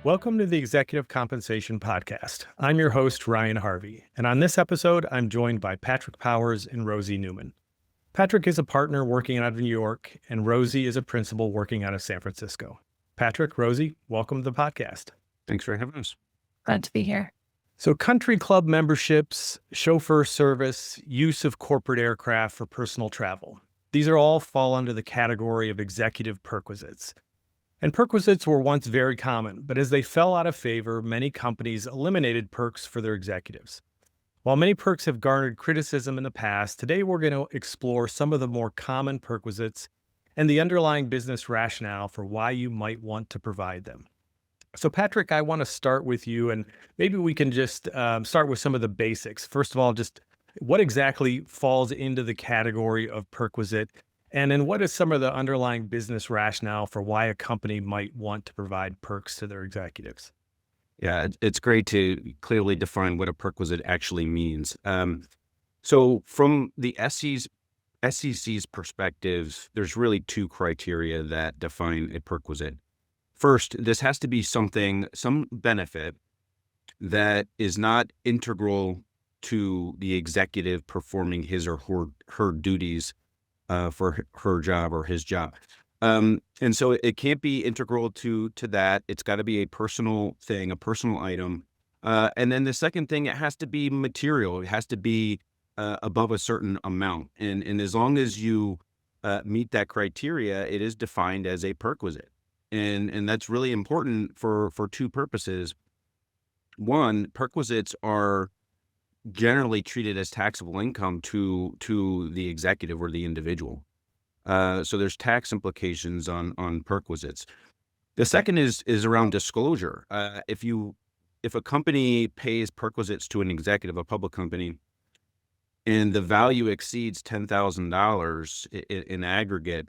Welcome to the Executive Compensation Podcast. I'm your host, Ryan Harvey, and on this episode, I'm joined by Patrick Powers and Rosie Newman. Patrick is a partner working out of New York, and Rosie is a principal working out of San Francisco. Patrick, Rosie, welcome to the podcast. Thanks for having us. Glad to be here. So country club memberships, chauffeur service, use of corporate aircraft for personal travel. These are all fall under the category of executive perquisites. And perquisites were once very common, but as they fell out of favor, many companies eliminated perks for their executives. While many perks have garnered criticism in the past, today we're going to explore some of the more common perquisites and the underlying business rationale for why you might want to provide them. So Patrick, I want to start with you, and maybe we can just start with some of the basics. First of all, just what exactly falls into the category of perquisite? And then what is some of the underlying business rationale for why a company might want to provide perks to their executives? Yeah, it's great to clearly define what a perquisite actually means. So from the SEC's perspective, there's really two criteria that define a perquisite. First, this has to be some benefit that is not integral to the executive performing his or her duties for her job or his job. And so it can't be integral to that. It's got to be a personal thing, a personal item. And then the second thing, it has to be material. It has to be above a certain amount. And as long as you meet that criteria, it is defined as a perquisite. And that's really important for two purposes. One, perquisites are generally treated as taxable income to the executive or the individual. So there's tax implications on perquisites. The second is around disclosure. If a company pays perquisites to an executive, a public company, and the value exceeds $10,000 in aggregate,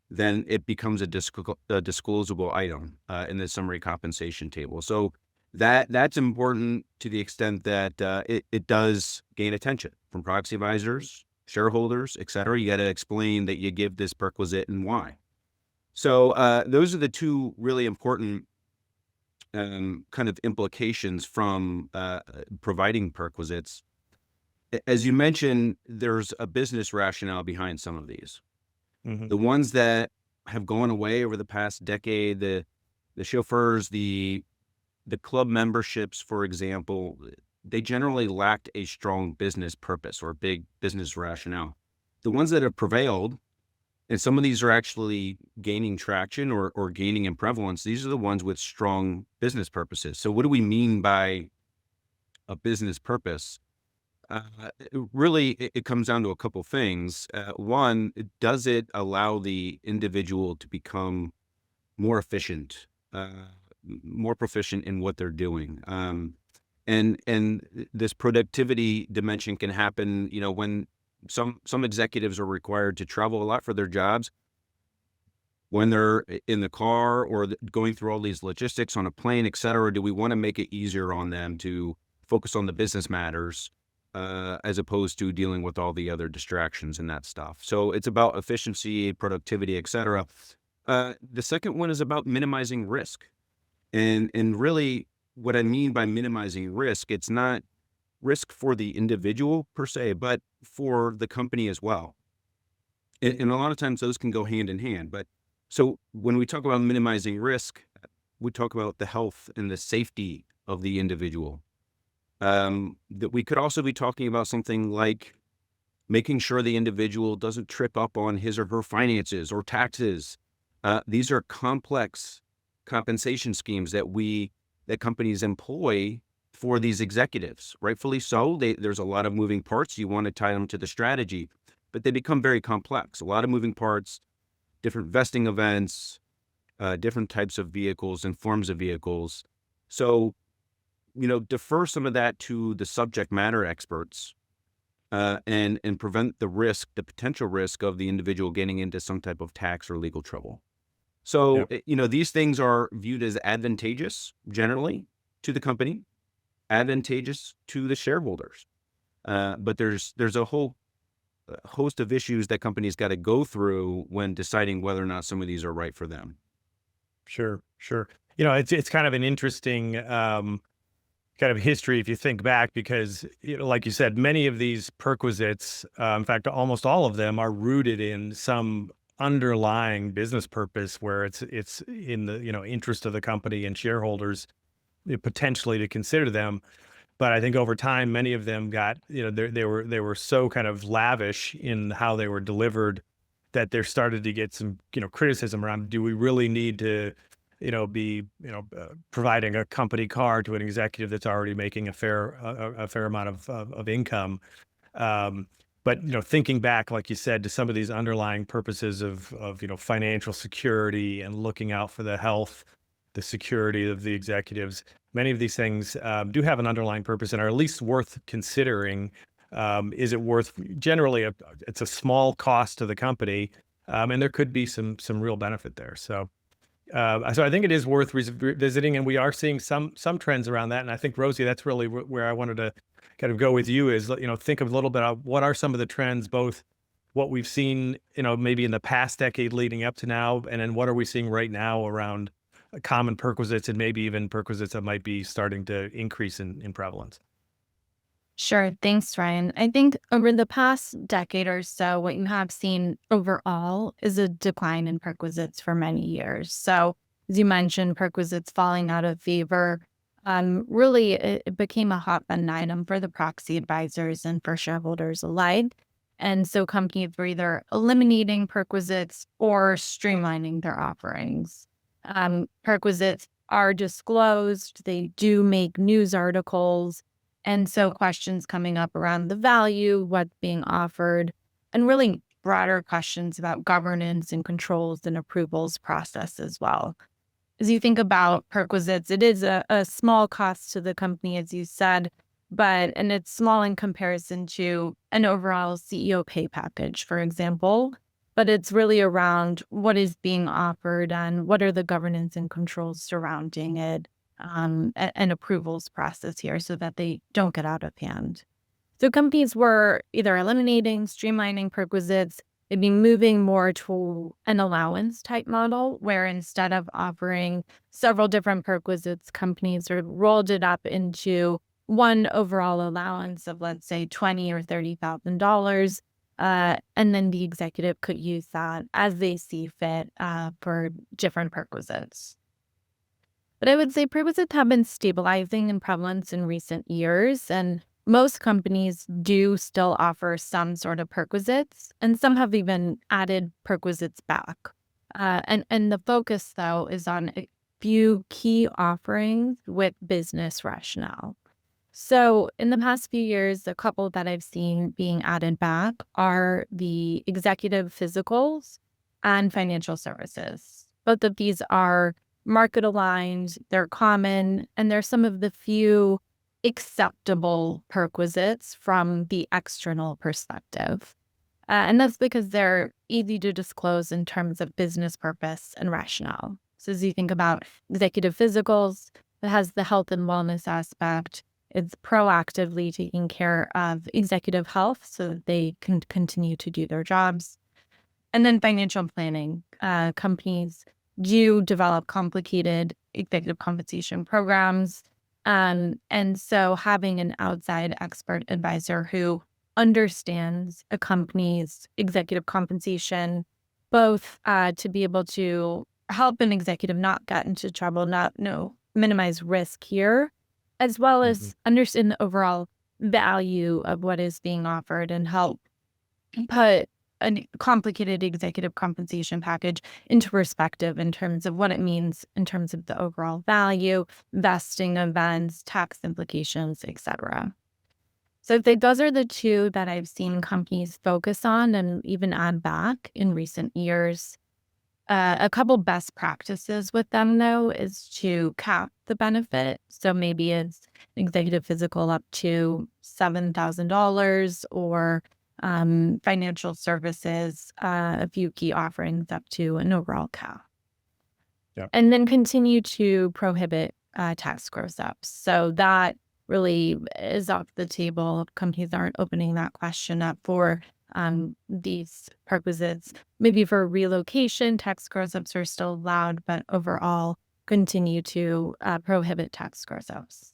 then it becomes a disclosable item in the summary compensation table. So that's important to the extent that it does gain attention from proxy advisors, shareholders, et cetera. You got to explain that you give this perquisite and why. So those are the two really important kind of implications from providing perquisites. As you mentioned, there's a business rationale behind some of these. Mm-hmm. The ones that have gone away over the past decade, the chauffeurs, the club memberships, for example, they generally lacked a strong business purpose or big business rationale. The ones that have prevailed, and some of these are actually gaining traction or gaining in prevalence, these are the ones with strong business purposes. So what do we mean by a business purpose? Really, it comes down to a couple things. One, does it allow the individual to become more efficient, more proficient in what they're doing? And this productivity dimension can happen, when some executives are required to travel a lot for their jobs. When they're in the car or going through all these logistics on a plane, et cetera, do we want to make it easier on them to focus on the business matters as opposed to dealing with all the other distractions and that stuff? So it's about efficiency, productivity, et cetera. The second one is about minimizing risk. And really, what I mean by minimizing risk, it's not risk for the individual per se, but for the company as well. And a lot of times those can go hand in hand. But so when we talk about minimizing risk, we talk about the health and the safety of the individual. That we could also be talking about something like making sure the individual doesn't trip up on his or her finances or taxes. These are complex compensation schemes that companies employ for these executives. Rightfully so. There's a lot of moving parts. You want to tie them to the strategy, but they become very complex. A lot of moving parts, different vesting events, different types of vehicles and forms of vehicles. So, defer some of that to the subject matter experts and prevent the potential risk of the individual getting into some type of tax or legal trouble. So, these things are viewed as advantageous generally to the company, advantageous to the shareholders. But there's a whole host of issues that companies got to go through when deciding whether or not some of these are right for them. Sure. It's kind of an interesting kind of history if you think back, because like you said, many of these perquisites, in fact, almost all of them, are rooted in some underlying business purpose where it's in the interest of the company and shareholders, potentially, to consider them. But I think over time, many of them got, they were so kind of lavish in how they were delivered that there started to get some, criticism around, do we really need to, be, providing a company car to an executive that's already making a fair amount of income. Um, but thinking back, like you said, to some of these underlying purposes of financial security and looking out for the health, the security of the executives, many of these things do have an underlying purpose and are at least worth considering. Is it worth generally? It's a small cost to the company, and there could be some real benefit there. So I think it is worth visiting, and we are seeing some trends around that. And I think, Rosie, that's really where I wanted to kind of go with you, is think a little bit of what are some of the trends, both what we've seen maybe in the past decade leading up to now, and then what are we seeing right now around common perquisites, and maybe even perquisites that might be starting to increase in prevalence. Sure. Thanks, Ryan. I think over the past decade or so, what you have seen overall is a decline in perquisites for many years. So, as you mentioned, perquisites falling out of favor. Really, it became a hot button item for the proxy advisors and for shareholders alike. And so companies were either eliminating perquisites or streamlining their offerings. Perquisites are disclosed, they do make news articles, and so questions coming up around the value, what's being offered, and really broader questions about governance and controls and approvals process as well. As you think about perquisites, it is a small cost to the company, as you said, and it's small in comparison to an overall CEO pay package, for example. But it's really around what is being offered and what are the governance and controls surrounding it, and approvals process here so that they don't get out of hand. So companies were either eliminating, streamlining perquisites, maybe moving more to an allowance type model, where instead of offering several different perquisites, companies sort of rolled it up into one overall allowance of, let's say, $20,000 or $30,000. And then the executive could use that as they see fit for different perquisites. But I would say perquisites have been stabilizing in prevalence in recent years, and most companies do still offer some sort of perquisites, and some have even added perquisites back. And the focus, though, is on a few key offerings with business rationale. So in the past few years, a couple that I've seen being added back are the executive physicals and financial services. Both of these are market aligned, they're common, and they're some of the few acceptable perquisites from the external perspective. And that's because they're easy to disclose in terms of business purpose and rationale. So as you think about executive physicals, it has the health and wellness aspect. It's proactively taking care of executive health so that they can continue to do their jobs. And then financial planning. Companies do develop complicated executive compensation programs. And so having an outside expert advisor who understands a company's executive compensation, both to be able to help an executive not get into trouble, minimize risk here, as well as understand the overall value of what is being offered and help put a complicated executive compensation package into perspective in terms of what it means in terms of the overall value, vesting events, tax implications, etc. So those are the two that I've seen companies focus on and even add back in recent years. A couple best practices with them, though, is to cap the benefit. So maybe it's an executive physical up to $7,000, or financial services, a few key offerings up to an overall cap. Yep. And then continue to prohibit tax gross ups. So that really is off the table. Companies aren't opening that question up for these perquisites. Maybe for relocation, tax gross ups are still allowed, but overall, continue to prohibit tax gross-ups.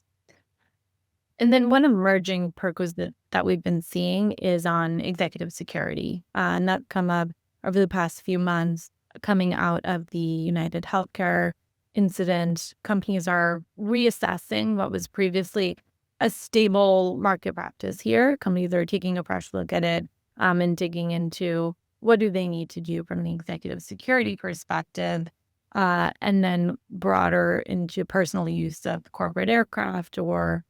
And then one emerging perquisite that we've been seeing is on executive security, and that come up over the past few months coming out of the United Healthcare incident. Companies are reassessing what was previously a stable market practice here. Companies are taking a fresh look at it and digging into what do they need to do from the executive security perspective, and then broader into personal use of corporate aircraft or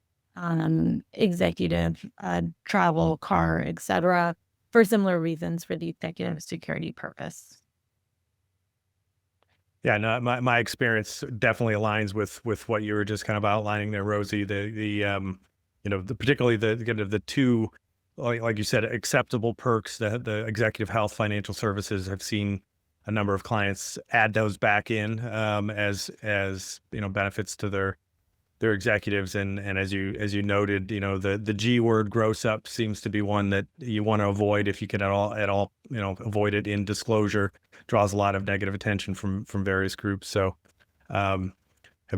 executive travel, car, etc., for similar reasons for the executive security purpose. Yeah, no, my experience definitely aligns with what you were just kind of outlining there, Rosie. Particularly the kind of the two, like you said, acceptable perks. The executive health financial services have seen a number of clients add those back in as benefits to their executives, and as you noted, the G word, gross up, seems to be one that you want to avoid if you can at all avoid it in disclosure. Draws a lot of negative attention from various groups. So have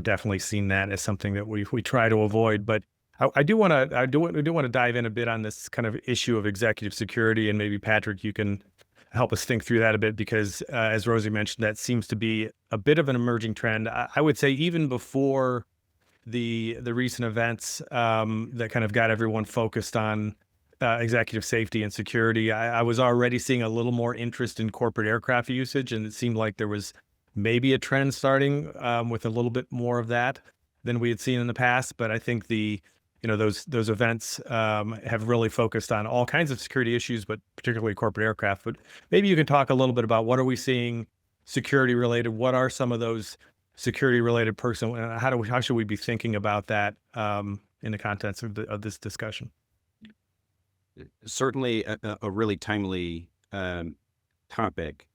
definitely seen that as something that we try to avoid. But I do want to dive in a bit on this kind of issue of executive security, and maybe Patrick, you can help us think through that a bit, because as Rosie mentioned, that seems to be a bit of an emerging trend. I would say even before the recent events that kind of got everyone focused on executive safety and security, I was already seeing a little more interest in corporate aircraft usage, and it seemed like there was maybe a trend starting with a little bit more of that than we had seen in the past. But I think those events have really focused on all kinds of security issues, but particularly corporate aircraft. But maybe you can talk a little bit about what are we seeing security related? What are some of those security related perks, and how should we be thinking about that in the context of this discussion? Certainly a really timely topic.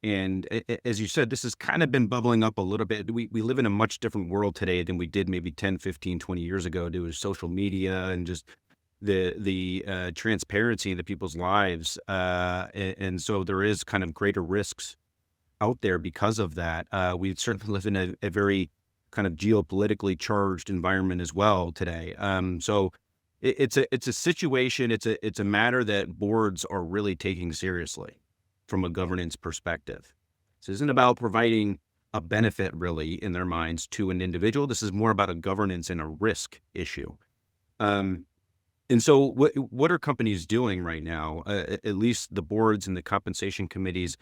And as you said, this has kind of been bubbling up a little bit. We live in a much different world today than we did maybe 10, 15, 20 years ago. There was social media and just the transparency into people's lives. And so there is kind of greater risks out there because of that. We certainly live in a very kind of geopolitically charged environment as well today. So it's a situation, it's a matter that boards are really taking seriously from a governance perspective. This isn't about providing a benefit really in their minds to an individual. This is more about a governance and a risk issue. And so what are companies doing right now? At least the boards and the compensation committees,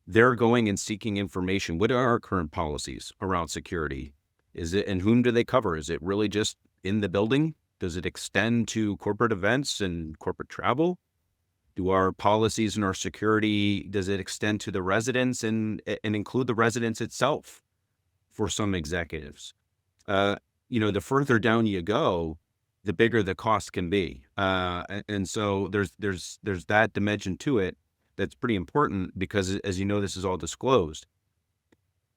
they're going and seeking information. What are our current policies around security? And whom do they cover? Is it really just in the building? Does it extend to corporate events and corporate travel? Do our policies and our security, does it extend to the residents and include the residence itself for some executives? The further down you go, the bigger the cost can be. And so there's that dimension to it that's pretty important, because as you know, this is all disclosed.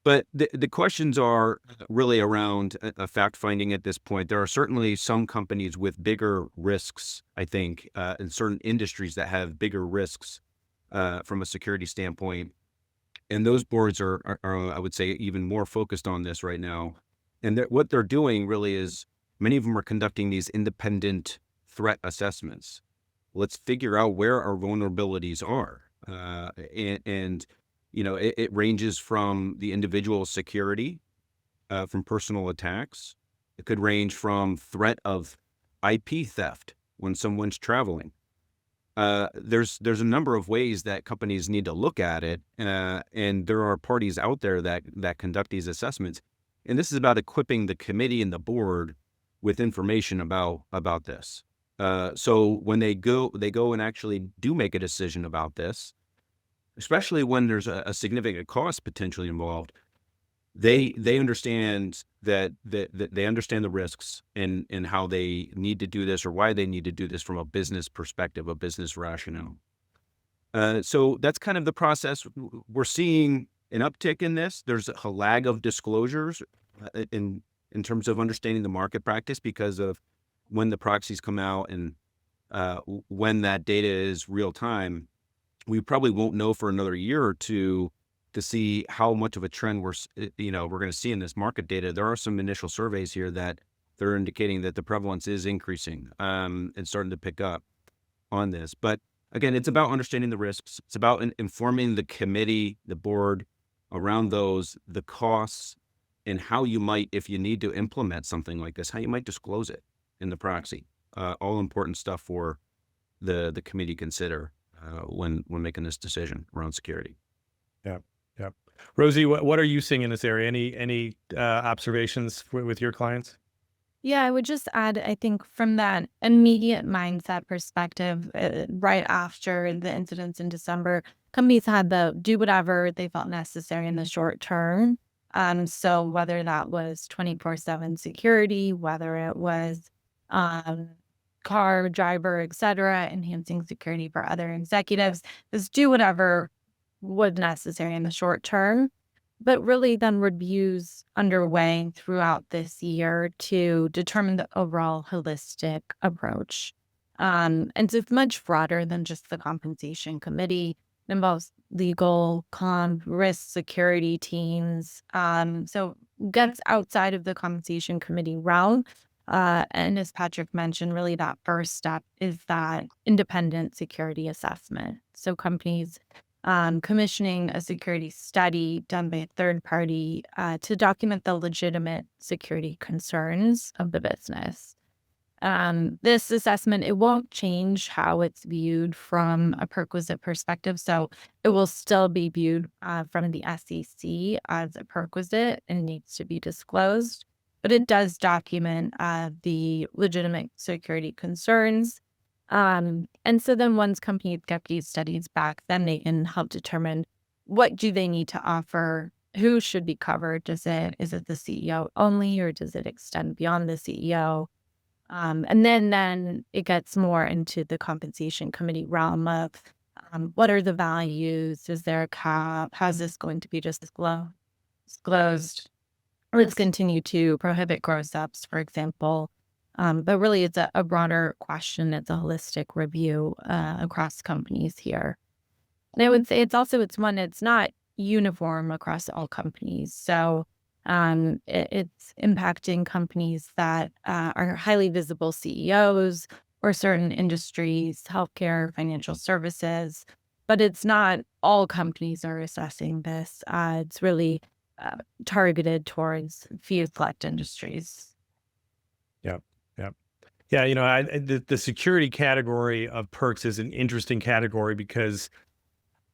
But the questions are really around fact finding at this point. There are certainly some companies with bigger risks, I think, in certain industries that have bigger risks from a security standpoint. And those boards are, I would say, even more focused on this right now. And what they're doing really is many of them are conducting these independent threat assessments. Let's figure out where our vulnerabilities are. It ranges from the individual security, from personal attacks. It could range from threat of IP theft when someone's traveling. There's a number of ways that companies need to look at it, and there are parties out there that conduct these assessments. And this is about equipping the committee and the board with information about this. So when they go and actually do make a decision about this, especially when there's a significant cost potentially involved, they understand that they understand the risks and how they need to do this, or why they need to do this from a business perspective, a business rationale. So that's kind of the process. We're seeing an uptick in this. There's a lag of disclosures in terms of understanding the market practice, because of when the proxies come out and when that data is real time. We probably won't know for another year or two to see how much of a trend we're going to see in this market data. There are some initial surveys here that they're indicating that the prevalence is increasing and starting to pick up on this. But again, it's about understanding the risks. It's about informing the committee, the board around the costs, and how you might, if you need to implement something like this, how you might disclose it in the proxy. All important stuff for the committee consider when making this decision around security. Yeah. Yeah. Rosie, what are you seeing in this area? Any observations with your clients? Yeah, I would just add, I think from that immediate mindset perspective, right after the incidents in December, companies had to do whatever they felt necessary in the short term. So whether that was 24/7 security, whether it was um, car driver, et cetera, enhancing security for other executives, just do whatever was necessary in the short term. But really then reviews underway throughout this year to determine the overall holistic approach. And so it's much broader than just the compensation committee. It involves legal, comp, risk, security teams. So gets outside of the compensation committee realm. And as Patrick mentioned, really that first step is that independent security assessment. So companies commissioning a security study done by a third party to document the legitimate security concerns of the business. This assessment, it won't change how it's viewed from a Perquisite perspective. So it will still be viewed from the SEC as a Perquisite and needs to be disclosed. But it does document the legitimate security concerns. And so then once companies get these studies back, then they can help determine what do they need to offer, who should be covered. Is it the CEO only, or does it extend beyond the CEO? And then it gets more into the compensation committee realm of what are the values? Is there a cap? How's this going to be just disclosed? Let's continue to prohibit gross ups, for example. But really, it's a broader question. It's a holistic review across companies here. And I would say it's not uniform across all companies. So it's impacting companies that are highly visible CEOs or certain industries, healthcare, financial services. But it's not all companies are assessing this. It's really targeted towards few select industries. Yeah. Yeah. Yeah. The security category of perks is an interesting category because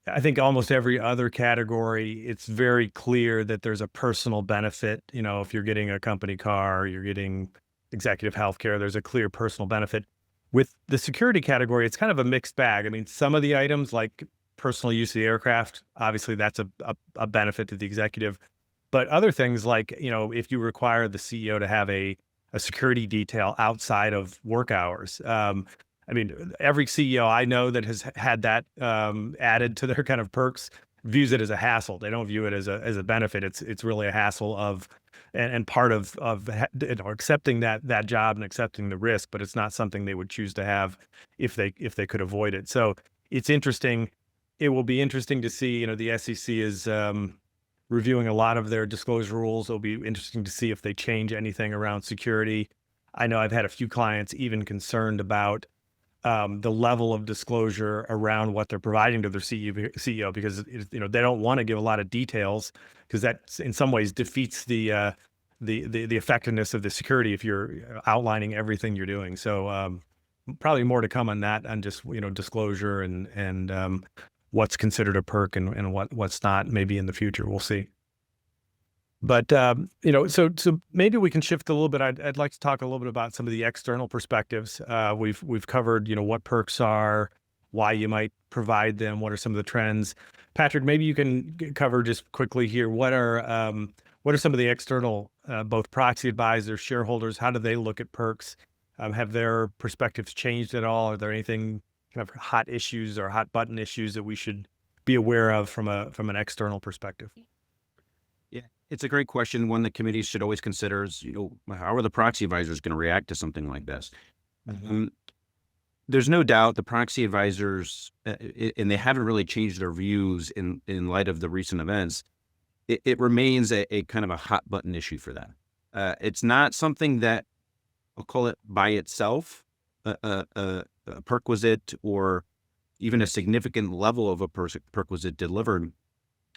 I think almost every other category, it's very clear that there's a personal benefit. If you're getting a company car, you're getting executive healthcare, there's a clear personal benefit. With the security category, it's kind of a mixed bag. I mean, some of the items like personal use of the aircraft, obviously that's a benefit to the executive. But other things like, if you require the CEO to have a security detail outside of work hours. I mean, every CEO I know that has had that added to their kind of perks views it as a hassle. They don't view it as a benefit. It's really a hassle and part of accepting that job and accepting the risk, but it's not something they would choose to have if they could avoid it. So it's interesting. It will be interesting to see. The SEC is reviewing a lot of their disclosure rules. It'll be interesting to see if they change anything around security. I know I've had a few clients even concerned about the level of disclosure around what they're providing to their CEO because they don't want to give a lot of details because that in some ways defeats the effectiveness of the security if you're outlining everything you're doing. So probably more to come on that, on just disclosure and what's considered a perk and what's not, maybe in the future. We'll see. But so maybe we can shift a little bit. I'd like to talk a little bit about some of the external perspectives. We've covered what perks are, why you might provide them, what are some of the trends. Patrick, maybe you can cover just quickly here. What are some of the external, both proxy advisors, shareholders? How do they look at perks? Have their perspectives changed at all? Are there anything kind of hot issues or hot button issues that we should be aware of from an external perspective? Yeah, it's a great question. One the committee should always consider is, how are the proxy advisors going to react to something like this? there's no doubt the proxy advisors, and they haven't really changed their views in light of the recent events. It remains a kind of a hot button issue for them. It's not something that I'll call it by itself, a perquisite or even a significant level of a perquisite delivered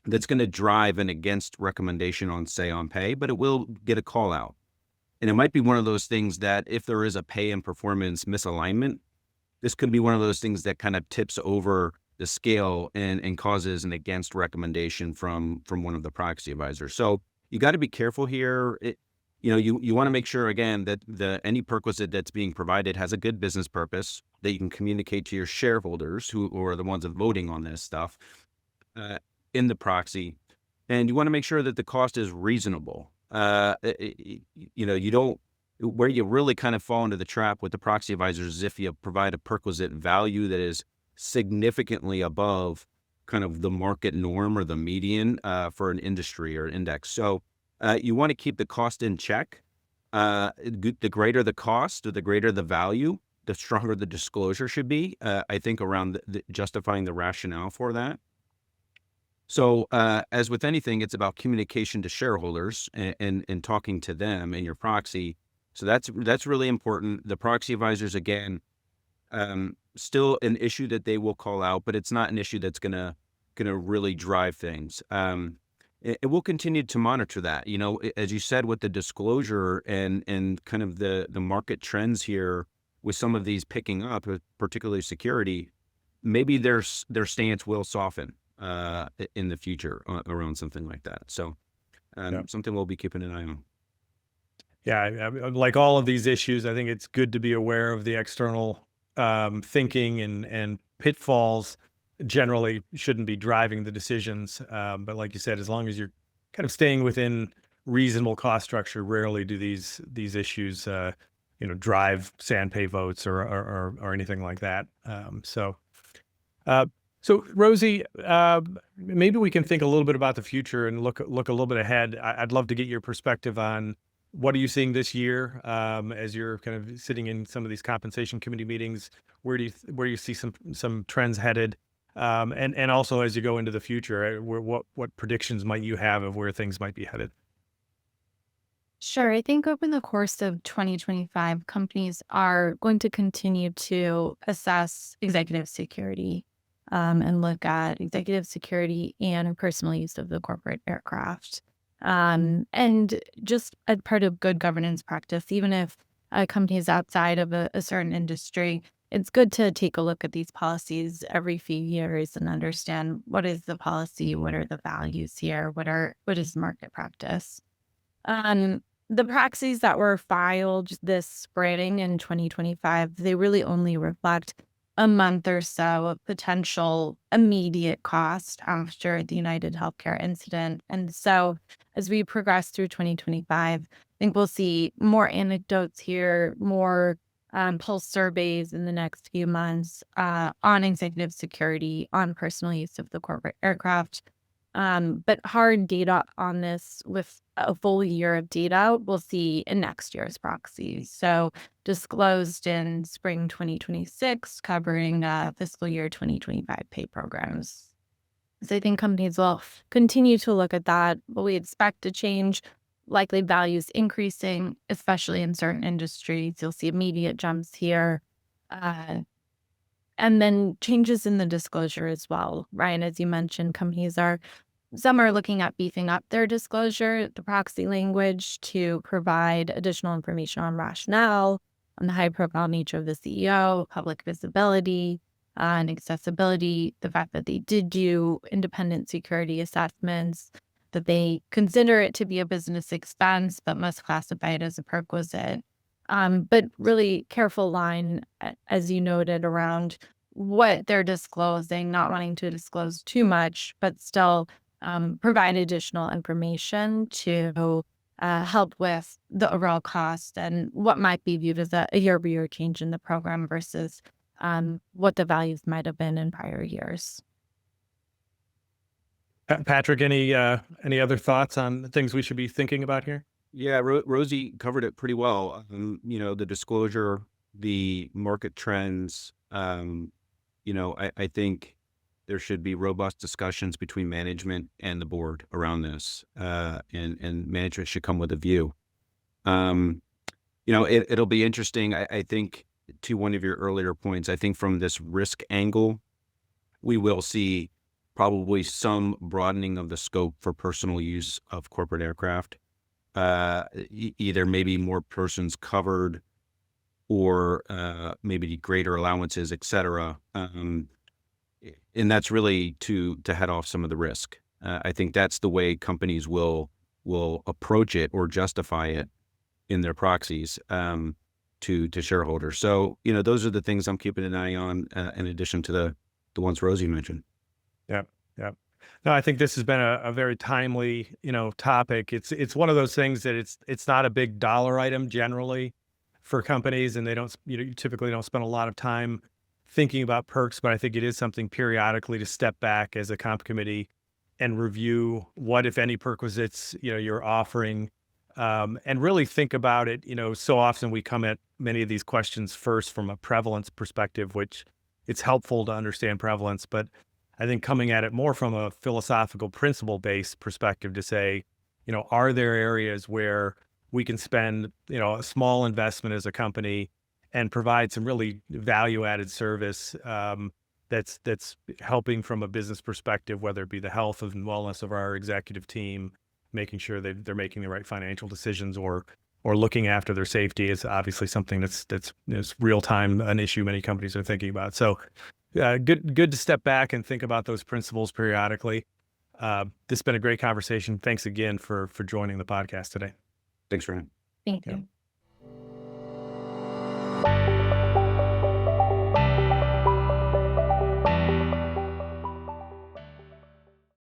that's going to drive an against recommendation on, say, on pay, but it will get a call out. And it might be one of those things that if there is a pay and performance misalignment, this could be one of those things that kind of tips over the scale and causes an against recommendation from one of the proxy advisors. So you got to be careful here. You want to make sure, again, that any perquisite that's being provided has a good business purpose that you can communicate to your shareholders who are the ones voting on this stuff in the proxy. And you want to make sure that the cost is reasonable. You don't, where you really kind of fall into the trap with the proxy advisors is if you provide a perquisite value that is significantly above kind of the market norm or the median for an industry or index. So you want to keep the cost in check. The greater the cost or the greater the value, the stronger the disclosure should be, I think, around justifying the rationale for that. So as with anything, it's about communication to shareholders and talking to them in your proxy. So that's really important. The proxy advisors, again, still an issue that they will call out, but it's not an issue that's gonna really drive things. It will continue to monitor that. As you said, with the disclosure and kind of the market trends here, with some of these picking up, particularly security, maybe their stance will soften in the future around something like that. So something we'll be keeping an eye on. Yeah, like all of these issues, I think it's good to be aware of the external thinking and pitfalls. Generally shouldn't be driving the decisions. But like you said, as long as you're kind of staying within reasonable cost structure, rarely do these issues, drive sand pay votes or anything like that. So Rosie, maybe we can think a little bit about the future and look a little bit ahead. I'd love to get your perspective on what are you seeing this year as you're kind of sitting in some of these compensation committee meetings. Where do you see some trends headed? And also as you go into the future, what predictions might you have of where things might be headed? Sure. I think over the course of 2025, companies are going to continue to assess executive security and look at executive security and personal use of the corporate aircraft. And just as part of good governance practice, even if a company is outside of a certain industry, it's good to take a look at these policies every few years and understand what is the policy, what are the values here, what is market practice. The proxies that were filed this spring in 2025, they really only reflect a month or so of potential immediate cost after the United Healthcare incident. And so as we progress through 2025, I think we'll see more anecdotes here, more pulse surveys in the next few months on executive security, on personal use of the corporate aircraft. But hard data on this with a full year of data, we'll see in next year's proxies. So disclosed in spring 2026, covering fiscal year 2025 pay programs. So I think companies will continue to look at that. What we expect to change, likely values increasing, especially in certain industries. You'll see immediate jumps here. And then changes in the disclosure as well. Ryan, as you mentioned, some are looking at beefing up their disclosure, the proxy language, to provide additional information on rationale, on the high profile nature of the CEO, public visibility, and accessibility, the fact that they did do independent security assessments, that they consider it to be a business expense, but must classify it as a perquisite. But really careful line, as you noted, around what they're disclosing, not wanting to disclose too much, but still provide additional information to help with the overall cost and what might be viewed as a year-over-year change in the program versus what the values might have been in prior years. Patrick, any other thoughts on things we should be thinking about here? Yeah, Rosie covered it pretty well. The disclosure, the market trends, I think there should be robust discussions between management and the board around this, and management should come with a view. It'll be interesting. I think, to one of your earlier points, I think from this risk angle, we will see probably some broadening of the scope for personal use of corporate aircraft. Either maybe more persons covered, or maybe greater allowances, et cetera. And that's really to head off some of the risk. I think that's the way companies will approach it or justify it in their proxies to shareholders. So, those are the things I'm keeping an eye on, in addition to the ones Rosie mentioned. Yeah. Yeah. No, I think this has been a very timely, topic. It's one of those things that it's not a big dollar item generally for companies, and they don't, you typically don't spend a lot of time thinking about perks, but I think it is something periodically to step back as a comp committee and review what, if any, perquisites, you're offering, and really think about it. So often we come at many of these questions first from a prevalence perspective, which it's helpful to understand prevalence, but I think coming at it more from a philosophical principle-based perspective to say, are there areas where we can spend, a small investment as a company and provide some really value-added service, that's helping from a business perspective, whether it be the health and wellness of our executive team, making sure that they're making the right financial decisions, or looking after their safety is obviously something that's real time, an issue many companies are thinking about. So good to step back and think about those principles periodically. This has been a great conversation. Thanks again for joining the podcast today. Thanks, Ryan. Thank Yeah. you.